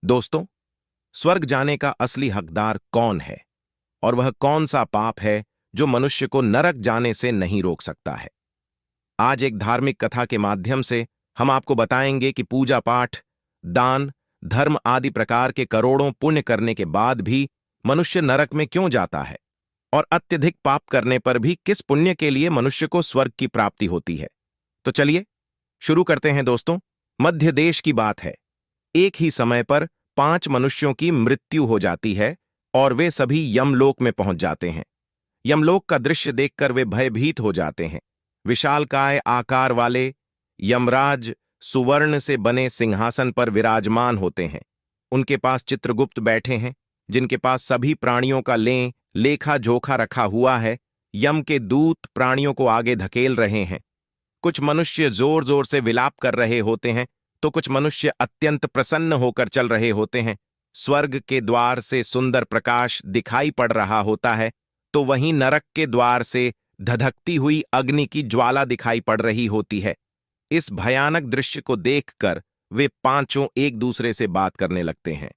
दोस्तों, स्वर्ग जाने का असली हकदार कौन है और वह कौन सा पाप है जो मनुष्य को नरक जाने से नहीं रोक सकता है? आज एक धार्मिक कथा के माध्यम से हम आपको बताएंगे कि पूजा पाठ, दान, धर्म आदि प्रकार के करोड़ों पुण्य करने के बाद भी मनुष्य नरक में क्यों जाता है और अत्यधिक पाप करने पर भी किस पुण्य के लिए मनुष्य को स्वर्ग की प्राप्ति होती है। तो चलिए शुरू करते हैं दोस्तों। मध्य देश की बात है। एक ही समय पर 5 मनुष्यों की मृत्यु हो जाती है और वे सभी यमलोक में पहुंच जाते हैं। यमलोक का दृश्य देखकर वे भयभीत हो जाते हैं। विशालकाय आकार वाले यमराज सुवर्ण से बने सिंहासन पर विराजमान होते हैं। उनके पास चित्रगुप्त बैठे हैं, जिनके पास सभी प्राणियों का लेखा जोखा रखा हुआ है। यम के दूत प्राणियों को आगे धकेल रहे हैं। कुछ मनुष्य जोर जोर से विलाप कर रहे होते हैं, तो कुछ मनुष्य अत्यंत प्रसन्न होकर चल रहे होते हैं। स्वर्ग के द्वार से सुंदर प्रकाश दिखाई पड़ रहा होता है, तो वहीं नरक के द्वार से धधकती हुई अग्नि की ज्वाला दिखाई पड़ रही होती है। इस भयानक दृश्य को देखकर वे पांचों एक दूसरे से बात करने लगते हैं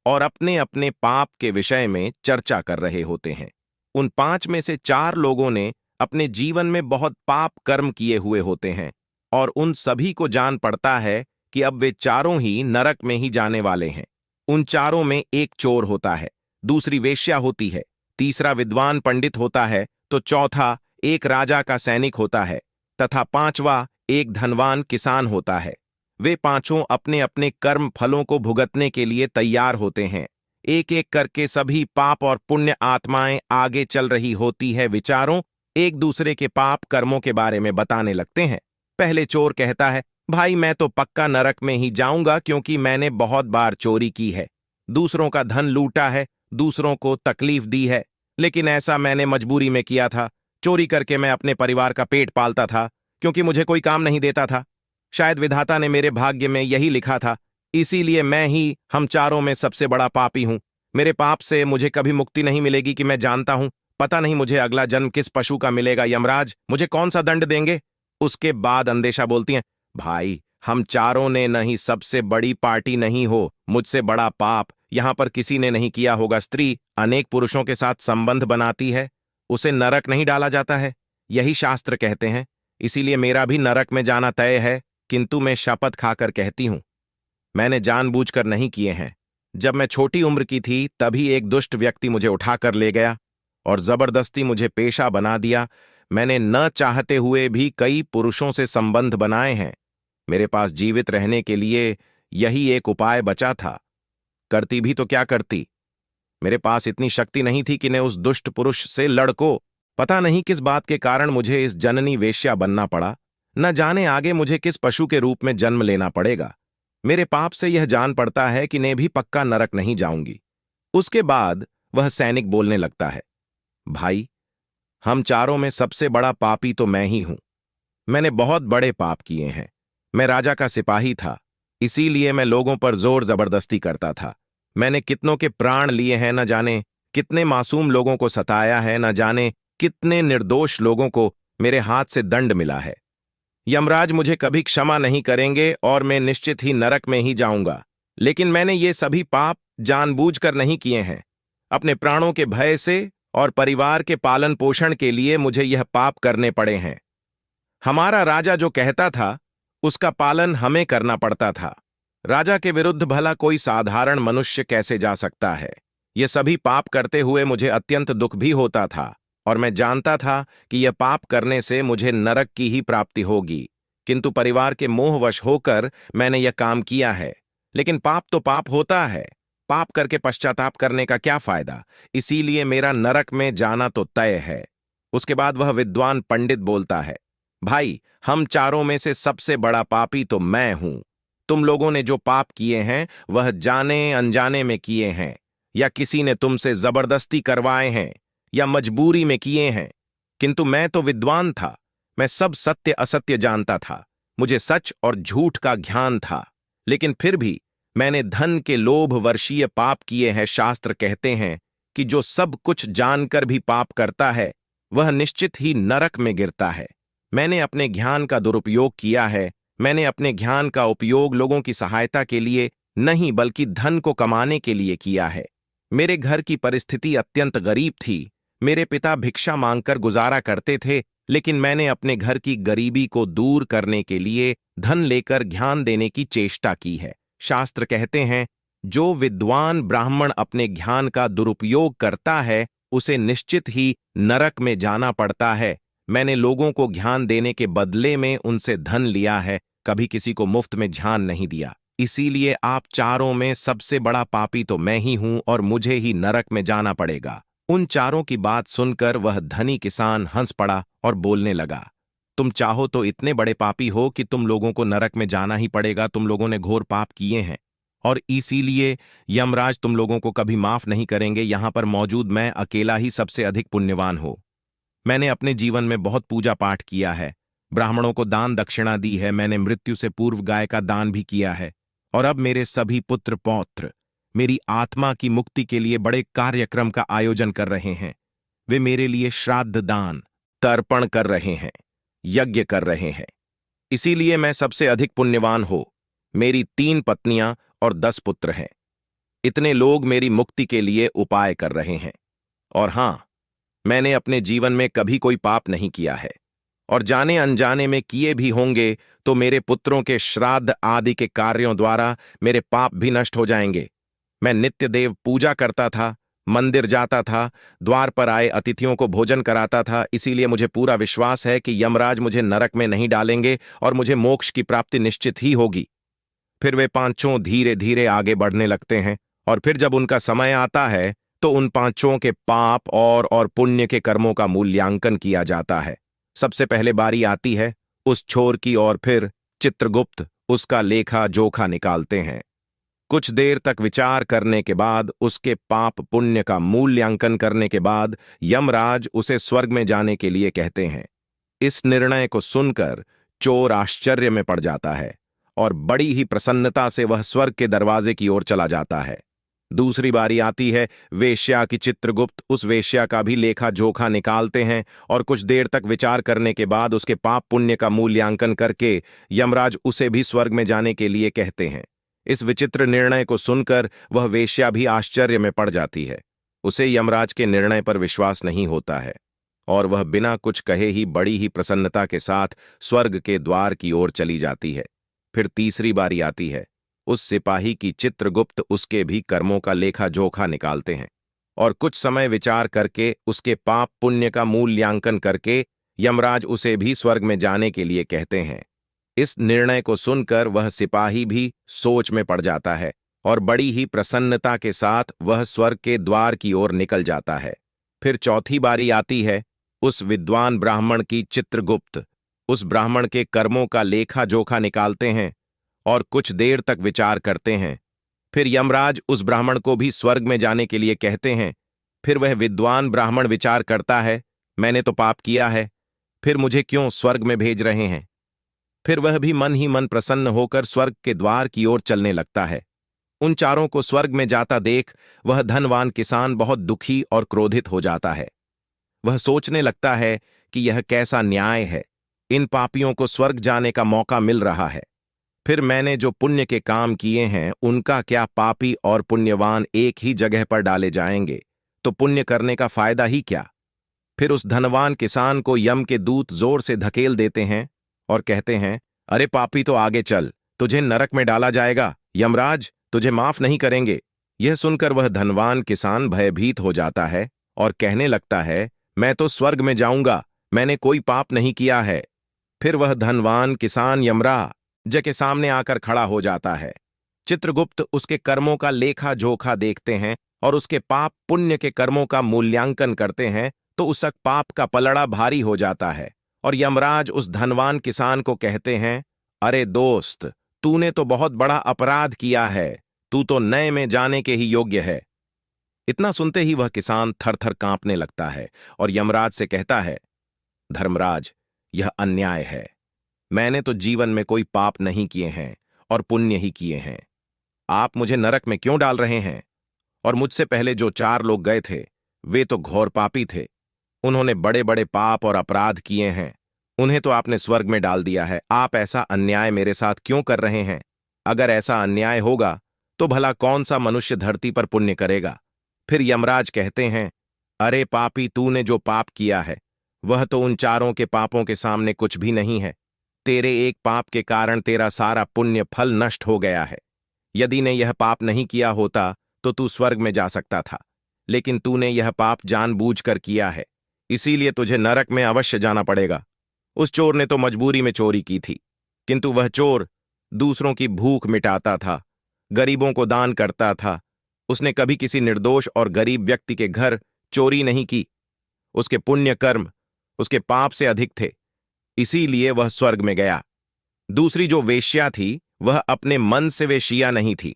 और अपने अपने पाप के विषय में चर्चा कर रहे होते हैं। उन 5 में से 4 लोगों ने अपने जीवन में बहुत पाप कर्म किए हुए होते हैं और उन सभी को जान पड़ता है कि अब वे चारों ही नरक में ही जाने वाले हैं। उन चारों में एक चोर होता है, दूसरी वेश्या होती है, तीसरा विद्वान पंडित होता है, तो चौथा एक राजा का सैनिक होता है तथा 5वां एक धनवान किसान होता है। वे पांचों अपने अपने कर्म फलों को भुगतने के लिए तैयार होते हैं। एक एक करके सभी पाप और पुण्य आत्माएं आगे चल रही होती है। विचारों एक दूसरे के पाप कर्मों के बारे में बताने लगते हैं। पहले चोर कहता है, भाई मैं तो पक्का नरक में ही जाऊंगा क्योंकि मैंने बहुत बार चोरी की है, दूसरों का धन लूटा है, दूसरों को तकलीफ दी है, लेकिन ऐसा मैंने मजबूरी में किया था। चोरी करके मैं अपने परिवार का पेट पालता था क्योंकि मुझे कोई काम नहीं देता था। शायद विधाता ने मेरे भाग्य में यही लिखा था, इसीलिए मैं ही हम चारों में सबसे बड़ा पापी हूं। मेरे पाप से मुझे कभी मुक्ति नहीं मिलेगी कि मैं जानता हूं। पता नहीं मुझे अगला जन्म किस पशु का मिलेगा। यमराज मुझे कौन सा दंड देंगे? उसके बाद अंदेशा बोलती हैं, भाई हम चारों ने नहीं सबसे बड़ी पार्टी नहीं हो, मुझसे बड़ा पाप यहां पर किसी ने नहीं किया होगा। स्त्री अनेक पुरुषों के साथ संबंध बनाती है, उसे नरक नहीं डाला जाता है, यही शास्त्र कहते हैं। इसीलिए मेरा भी नरक में जाना तय है, किंतु मैं शपथ खाकर कहती हूं, मैंने जानबूझकर नहीं किए हैं। जब मैं छोटी उम्र की थी तभी एक दुष्ट व्यक्ति मुझे उठाकर ले गया और जबरदस्ती मुझे पेशा बना दिया। मैंने न चाहते हुए भी कई पुरुषों से संबंध बनाए हैं। मेरे पास जीवित रहने के लिए यही एक उपाय बचा था। करती भी तो क्या करती, मेरे पास इतनी शक्ति नहीं थी कि मैं उस दुष्ट पुरुष से लड़को। पता नहीं किस बात के कारण मुझे इस जननी वेश्या बनना पड़ा। न जाने आगे मुझे किस पशु के रूप में जन्म लेना पड़ेगा। मेरे पाप से यह जान पड़ता है कि मैं भी पक्का नरक नहीं जाऊंगी। उसके बाद वह सैनिक बोलने लगता है, भाई हम चारों में सबसे बड़ा पापी तो मैं ही हूं। मैंने बहुत बड़े पाप किए हैं। मैं राजा का सिपाही था, इसीलिए मैं लोगों पर जोर जबरदस्ती करता था। मैंने कितनों के प्राण लिए हैं, न जाने कितने मासूम लोगों को सताया है, न जाने कितने निर्दोष लोगों को मेरे हाथ से दंड मिला है। यमराज मुझे कभी क्षमा नहीं करेंगे और मैं निश्चित ही नरक में ही जाऊंगा। लेकिन मैंने ये सभी पाप जानबूझकर नहीं किए हैं। अपने प्राणों के भय से और परिवार के पालन पोषण के लिए मुझे यह पाप करने पड़े हैं। हमारा राजा जो कहता था उसका पालन हमें करना पड़ता था। राजा के विरुद्ध भला कोई साधारण मनुष्य कैसे जा सकता है? ये सभी पाप करते हुए मुझे अत्यंत दुख भी होता था और मैं जानता था कि यह पाप करने से मुझे नरक की ही प्राप्ति होगी, किंतु परिवार के मोहवश होकर मैंने यह काम किया है। लेकिन पाप तो पाप होता है, पाप करके पश्चाताप करने का क्या फायदा? इसीलिए मेरा नरक में जाना तो तय है। उसके बाद वह विद्वान पंडित बोलता है, भाई हम चारों में से सबसे बड़ा पापी तो मैं हूं। तुम लोगों ने जो पाप किए हैं वह जाने अनजाने में किए हैं, या किसी ने तुमसे जबरदस्ती करवाए हैं, या मजबूरी में किए हैं। किंतु मैं तो विद्वान था, मैं सब सत्य असत्य जानता था, मुझे सच और झूठ का ज्ञान था। लेकिन फिर भी मैंने धन के लोभ वर्षीय पाप किए हैं। शास्त्र कहते हैं कि जो सब कुछ जानकर भी पाप करता है वह निश्चित ही नरक में गिरता है। मैंने अपने ज्ञान का दुरुपयोग किया है। मैंने अपने ज्ञान का उपयोग लोगों की सहायता के लिए नहीं, बल्कि धन को कमाने के लिए किया है। मेरे घर की परिस्थिति अत्यंत गरीब थी। मेरे पिता भिक्षा मांगकर गुजारा करते थे, लेकिन मैंने अपने घर की गरीबी को दूर करने के लिए धन लेकर ज्ञान देने की चेष्टा की है। शास्त्र कहते हैं, जो विद्वान ब्राह्मण अपने ज्ञान का दुरुपयोग करता है उसे निश्चित ही नरक में जाना पड़ता है। मैंने लोगों को ज्ञान देने के बदले में उनसे धन लिया है, कभी किसी को मुफ्त में ज्ञान नहीं दिया। इसीलिए आप चारों में सबसे बड़ा पापी तो मैं ही हूं और मुझे ही नरक में जाना पड़ेगा। उन चारों की बात सुनकर वह धनी किसान हंस पड़ा और बोलने लगा, तुम चाहो तो इतने बड़े पापी हो कि तुम लोगों को नरक में जाना ही पड़ेगा। तुम लोगों ने घोर पाप किए हैं और इसीलिए यमराज तुम लोगों को कभी माफ नहीं करेंगे। यहां पर मौजूद मैं अकेला ही सबसे अधिक पुण्यवान हो। मैंने अपने जीवन में बहुत पूजा पाठ किया है, ब्राह्मणों को दान दक्षिणा दी है, मैंने मृत्यु से पूर्व गाय का दान भी किया है और अब मेरे सभी पुत्र पौत्र मेरी आत्मा की मुक्ति के लिए बड़े कार्यक्रम का आयोजन कर रहे हैं। वे मेरे लिए श्राद्ध दान तर्पण कर रहे हैं, यज्ञ कर रहे हैं। इसीलिए मैं सबसे अधिक पुण्यवान हो। मेरी 3 पत्नियां और 10 पुत्र हैं। इतने लोग मेरी मुक्ति के लिए उपाय कर रहे हैं। और हां, मैंने अपने जीवन में कभी कोई पाप नहीं किया है और जाने अनजाने में किए भी होंगे तो मेरे पुत्रों के श्राद्ध आदि के कार्यों द्वारा मेरे पाप भी नष्ट हो जाएंगे। मैं नित्य देव पूजा करता था, मंदिर जाता था, द्वार पर आए अतिथियों को भोजन कराता था। इसीलिए मुझे पूरा विश्वास है कि यमराज मुझे नरक में नहीं डालेंगे और मुझे मोक्ष की प्राप्ति निश्चित ही होगी। फिर वे पांचों धीरे धीरे आगे बढ़ने लगते हैं और फिर जब उनका समय आता है तो उन पांचों के पाप और पुण्य के कर्मों का मूल्यांकन किया जाता है। सबसे पहले बारी आती है उस छोर की और फिर चित्रगुप्त उसका लेखा जोखा निकालते हैं। कुछ देर तक विचार करने के बाद, उसके पाप पुण्य का मूल्यांकन करने के बाद यमराज उसे स्वर्ग में जाने के लिए कहते हैं। इस निर्णय को सुनकर चोर आश्चर्य में पड़ जाता है और बड़ी ही प्रसन्नता से वह स्वर्ग के दरवाजे की ओर चला जाता है। दूसरी बारी आती है वेश्या की। चित्रगुप्त उस वेश्या का भी लेखा जोखा निकालते हैं और कुछ देर तक विचार करने के बाद उसके पाप पुण्य का मूल्यांकन करके यमराज उसे भी स्वर्ग में जाने के लिए कहते हैं। इस विचित्र निर्णय को सुनकर वह वेश्या भी आश्चर्य में पड़ जाती है। उसे यमराज के निर्णय पर विश्वास नहीं होता है और वह बिना कुछ कहे ही बड़ी ही प्रसन्नता के साथ स्वर्ग के द्वार की ओर चली जाती है। फिर तीसरी बारी आती है उस सिपाही की। चित्रगुप्त उसके भी कर्मों का लेखा जोखा निकालते हैं और कुछ समय विचार करके उसके पाप पुण्य का मूल्यांकन करके यमराज उसे भी स्वर्ग में जाने के लिए कहते हैं। इस निर्णय को सुनकर वह सिपाही भी सोच में पड़ जाता है और बड़ी ही प्रसन्नता के साथ वह स्वर्ग के द्वार की ओर निकल जाता है। फिर चौथी बारी आती है उस विद्वान ब्राह्मण की। चित्रगुप्त उस ब्राह्मण के कर्मों का लेखा जोखा निकालते हैं और कुछ देर तक विचार करते हैं। फिर यमराज उस ब्राह्मण को भी स्वर्ग में जाने के लिए कहते हैं। फिर वह विद्वान ब्राह्मण विचार करता है, मैंने तो पाप किया है, फिर मुझे क्यों स्वर्ग में भेज रहे हैं। फिर वह भी मन ही मन प्रसन्न होकर स्वर्ग के द्वार की ओर चलने लगता है। उन चारों को स्वर्ग में जाता देख वह धनवान किसान बहुत दुखी और क्रोधित हो जाता है। वह सोचने लगता है कि यह कैसा न्याय है, इन पापियों को स्वर्ग जाने का मौका मिल रहा है। फिर मैंने जो पुण्य के काम किए हैं उनका क्या, पापी और पुण्यवान एक ही जगह पर डाले जाएंगे तो पुण्य करने का फायदा ही क्या। फिर उस धनवान किसान को यम के दूत जोर से धकेल देते हैं और कहते हैं, अरे पापी, तो आगे चल, तुझे नरक में डाला जाएगा, यमराज तुझे माफ नहीं करेंगे। यह सुनकर वह धनवान किसान भयभीत हो जाता है और कहने लगता है, मैं तो स्वर्ग में जाऊंगा, मैंने कोई पाप नहीं किया है। फिर वह धनवान किसान यमराज के सामने आकर खड़ा हो जाता है। चित्रगुप्त उसके कर्मों का लेखा जोखा देखते हैं और उसके पाप पुण्य के कर्मों का मूल्यांकन करते हैं तो उस पाप का पलड़ा भारी हो जाता है और यमराज उस धनवान किसान को कहते हैं, अरे दोस्त, तूने तो बहुत बड़ा अपराध किया है, तू तो नए में जाने के ही योग्य है। इतना सुनते ही वह किसान थर थर कांपने लगता है और यमराज से कहता है, धर्मराज, यह अन्याय है। मैंने तो जीवन में कोई पाप नहीं किए हैं और पुण्य ही किए हैं। आप मुझे नरक में क्यों डाल रहे हैं? और मुझसे पहले जो 4 लोग गए थे वे तो घोर पापी थे, उन्होंने बड़े बड़े पाप और अपराध किए हैं, उन्हें तो आपने स्वर्ग में डाल दिया है। आप ऐसा अन्याय मेरे साथ क्यों कर रहे हैं? अगर ऐसा अन्याय होगा तो भला कौन सा मनुष्य धरती पर पुण्य करेगा। फिर यमराज कहते हैं, अरे पापी, तूने जो पाप किया है वह तो उन चारों के पापों के सामने कुछ भी नहीं है। तेरे एक पाप के कारण तेरा सारा पुण्य फल नष्ट हो गया है। यदि ने यह पाप नहीं किया होता तो तू स्वर्ग में जा सकता था, लेकिन तूने यह पाप जानबूझकर किया है, इसीलिए तुझे नरक में अवश्य जाना पड़ेगा। उस चोर ने तो मजबूरी में चोरी की थी, किंतु वह चोर दूसरों की भूख मिटाता था, गरीबों को दान करता था। उसने कभी किसी निर्दोष और गरीब व्यक्ति के घर चोरी नहीं की। उसके पुण्य कर्म उसके पाप से अधिक थे, इसीलिए वह स्वर्ग में गया। दूसरी जो वेश्या थी वह अपने मन से वेश्या नहीं थी,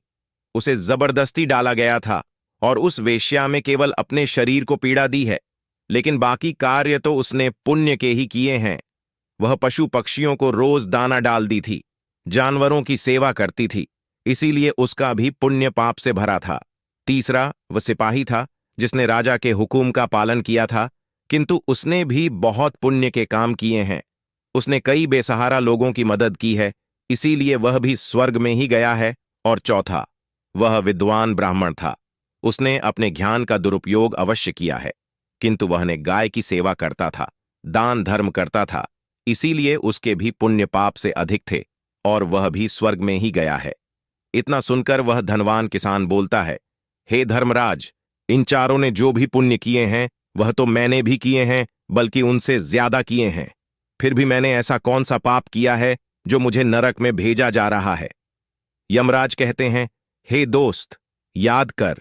उसे जबरदस्ती डाला गया था, और उस वेश्या में केवल अपने शरीर को पीड़ा दी है, लेकिन बाकी कार्य तो उसने पुण्य के ही किए हैं। वह पशु पक्षियों को रोज दाना डाल दी थी, जानवरों की सेवा करती थी, इसीलिए उसका भी पुण्य पाप से भरा था। तीसरा वह सिपाही था जिसने राजा के हुकुम का पालन किया था, किंतु उसने भी बहुत पुण्य के काम किए हैं। उसने कई बेसहारा लोगों की मदद की है, इसीलिए वह भी स्वर्ग में ही गया है। और चौथा, वह विद्वान ब्राह्मण था। उसने अपने ज्ञान का दुरुपयोग अवश्य किया है, किंतु वह ने गाय की सेवा करता था, दान धर्म करता था, इसीलिए उसके भी पुण्य पाप से अधिक थे, और वह भी स्वर्ग में ही गया है। इतना सुनकर वह धनवान किसान बोलता है, हे धर्मराज, इन चारों ने जो भी पुण्य किए हैं वह तो मैंने भी किए हैं, बल्कि उनसे ज्यादा किए हैं। फिर भी मैंने ऐसा कौन सा पाप किया है जो मुझे नरक में भेजा जा रहा है। यमराज कहते हैं, हे दोस्त, याद कर,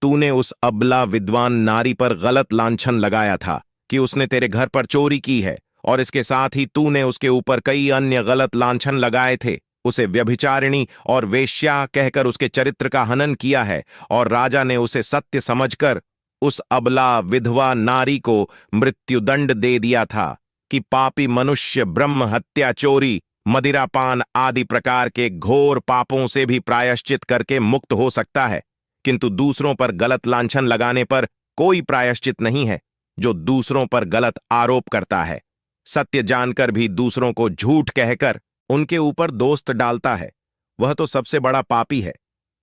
तूने उस अबला विद्वान नारी पर गलत लांछन लगाया था कि उसने तेरे घर पर चोरी की है, और इसके साथ ही तूने उसके ऊपर कई अन्य गलत लांछन लगाए थे। उसे व्यभिचारिणी और वेश्या कहकर उसके चरित्र का हनन किया है, और राजा ने उसे सत्य समझकर उस अबला विधवा नारी को मृत्युदंड दे दिया था कि पापी मनुष्य ब्रह्म हत्या, चोरी, मदिरापान आदि प्रकार के घोर पापों से भी प्रायश्चित करके मुक्त हो सकता है, किंतु दूसरों पर गलत लांछन लगाने पर कोई प्रायश्चित नहीं है। जो दूसरों पर गलत आरोप करता है, सत्य जानकर भी दूसरों को झूठ कहकर उनके ऊपर दोस्त डालता है, वह तो सबसे बड़ा पापी है।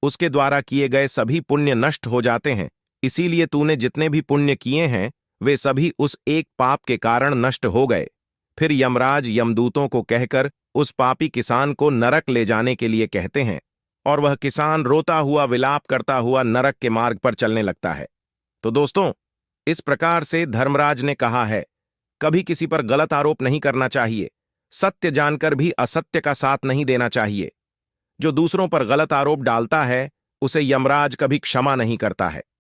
उसके द्वारा किए गए सभी पुण्य नष्ट हो जाते हैं, इसीलिए तूने जितने भी पुण्य किए हैं वे सभी उस एक पाप के कारण नष्ट हो गए। फिर यमराज यमदूतों को कहकर उस पापी किसान को नरक ले जाने के लिए कहते हैं, और वह किसान रोता हुआ विलाप करता हुआ नरक के मार्ग पर चलने लगता है। तो दोस्तों, इस प्रकार से धर्मराज ने कहा है, कभी किसी पर गलत आरोप नहीं करना चाहिए, सत्य जानकर भी असत्य का साथ नहीं देना चाहिए। जो दूसरों पर गलत आरोप डालता है उसे यमराज कभी क्षमा नहीं करता है।